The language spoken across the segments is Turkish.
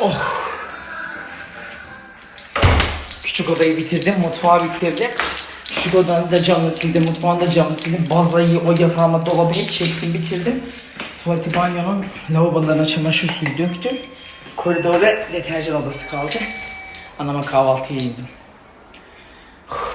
Oh. Küçük odayı bitirdim, mutfağı bitirdim. Küçük odanın da camını sildim, mutfağın da camını sildim. Bazayı, o yatağıma, dolabı hep çektim, bitirdim. Tuvaleti, banyonun lavabolarına çamaşır suyu döktüm. Koridorda deterjan odası kaldı. Anama kahvaltıya yedim.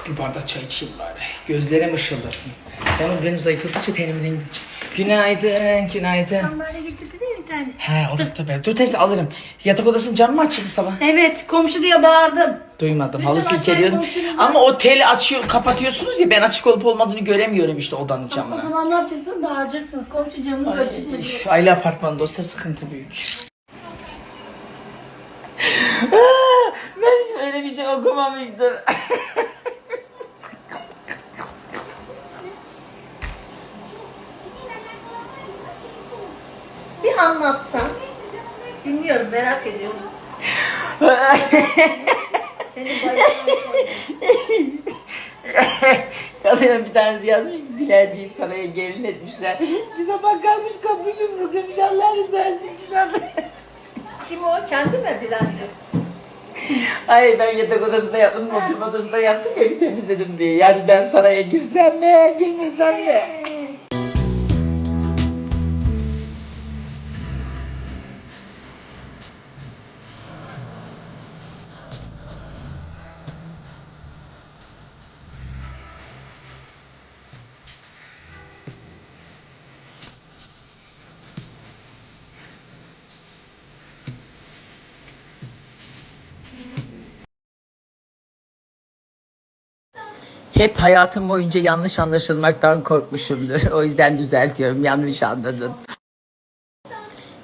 Bir bardak çay içeyim bari. Gözlerim ışıldasın. Yalnız benim zayıfladıkça tenimin rengi çıkıyor. Günaydın, günaydın. Sandalye getirdi değil mi bir tane? He, olur tabii. Dur teyze alırım. Yatak odasının camı mı açıldı sabah? Evet, komşu diye bağırdım. Duymadım. Lütfen Halı aşağı silkeliyordum. komşunuza. Ama o teli açıyor, kapatıyorsunuz ya, ben açık olup olmadığını göremiyorum işte odanın O camına. zaman ne yapacaksınız? Bağıracaksınız. Komşu camınız açık mı diye. Aile apartmanında olsa sıkıntı büyük. Ben hiç öyle bir şey okumamıştım. Bir anlatsan. Dinliyorum, merak ediyorum. Seni bayılıyorum. Kadının bir tanesi yazmış ki dilenciyi saraya gelin etmişler. Bir sabah kalmış kapıyı yumruklamış, Allah rızası için alır. Kim o? Kendi mi dilenci? Hayır, ben yatak odasında yattım, oturma odasında yattım ya, bir temizledim diye. Yani ben saraya girsem mi, girmesem mi? Hep hayatım boyunca yanlış anlaşılmaktan korkmuşumdur. O yüzden düzeltiyorum, yanlış anladın.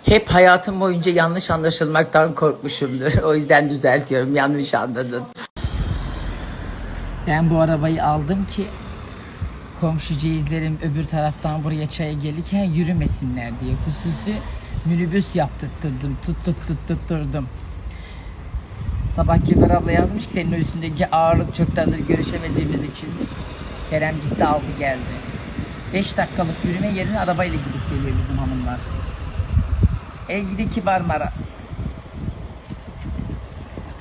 Hep hayatım boyunca yanlış anlaşılmaktan korkmuşumdur. O yüzden düzeltiyorum, yanlış anladın. Ben bu arabayı aldım ki komşu ceyizlerim öbür taraftan buraya çaya gelirken yürümesinler diye. Hususi minibüs yaptırttırdım, tutturdum. Sabah Kemal abla yazmış ki senin üstündeki ağırlık çoktandır görüşemediğimiz içindir. Kerem gitti aldı geldi. 5 dakikalık yürüme yerine arabayla gidip geliyor bizim hanımlar. Gidi kibar maraz.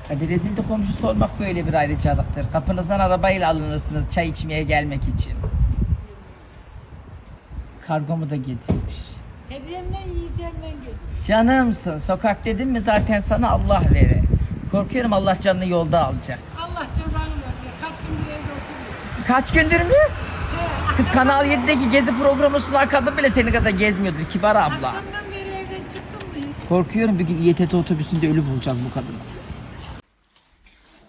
Hadi rezil de komşusu olmak böyle bir ayrıcalıktır. Kapınızdan arabayla alınırsınız çay içmeye gelmek için. Kargomu da getirmiş. Ebremden yiyeceğimden geliyor. Canımsın, sokak dedim mi zaten sana Allah verir. Korkuyorum Allah canını yolda alacak. Allah cezanı versin. Kaç gün bir evde oturuyor. Kaç gündür mü? Kız Kanal 7'deki gezi programı sunan kadın bile senin kadar gezmiyordur kibar abla. Akşamdan beri evden çıktım mı? Korkuyorum bir gün İETT otobüsünde ölü bulacağız bu kadını.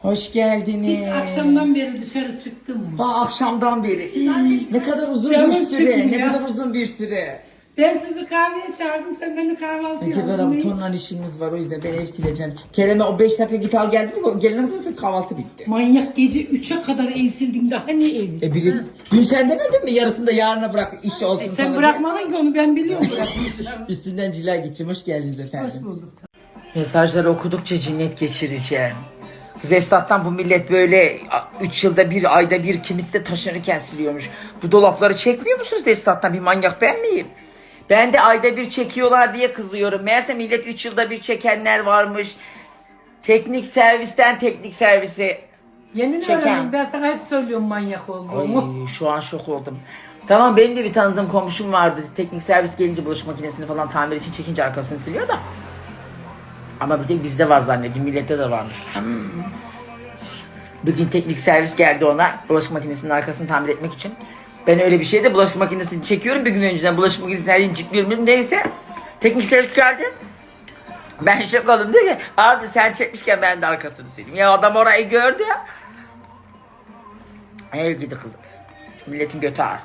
Hoş geldiniz. Hiç akşamdan beri dışarı çıktım mı? Akşamdan beri. Ne kadar uzun Canım bir süre. çıkmıyor. Ne kadar uzun bir süre. Ben sizi kahveye çağırdım, sen beni kahvaltıya Kemal abi tonla işimiz var, o yüzden ben ev sileceğim. Kerem'e o 5 dakika git al geldi, o gelene kadar kahvaltı bitti. Manyak, gece 3'e kadar ev sildim, daha ne ev? Dün sen demedin mi yarısını da yarına bırak iş olsun sana Sen diye? bırakmadın ki onu, ben biliyorum bırakmayacağım. Üstünden cila geçeceğim, hoş geldiniz efendim. Hoş bulduk. Mesajları okudukça cinnet geçireceğim. Kız Esnaf'tan bu millet böyle 3 yılda bir, ayda bir, kimisi de taşınırken siliyormuş. Bu dolapları çekmiyor musunuz Esnaf'tan? Bir manyak ben miyim? Ben de ayda bir çekiyorlar diye kızıyorum. Meğerse millet 3 yılda bir çekenler varmış. Teknik servisten teknik servise Yeni çeken. öğrendim, ben sana hep söylüyorum manyak olduğumu. Ay, şu an şok oldum. Tamam, benim de bir tanıdığım komşum vardı. Teknik servis gelince bulaşık makinesini falan tamir için çekince arkasını siliyor da. Ama bir tek bizde var zannediyorum. Millette de varmış. Bir gün teknik servis geldi ona bulaşık makinesinin arkasını tamir etmek için. Ben öyle bir şeyde bulaşık makinesini çekiyorum. Bir gün önceden bulaşık makinesini her yerini cikliyorum. Neyse. Teknik servis geldi. Ben şok oldum. Diyor ki abi sen çekmişken ben de arkasını sileyim. Ya adam orayı gördü ya. Ev gidi kızım. Milletin götü ağır.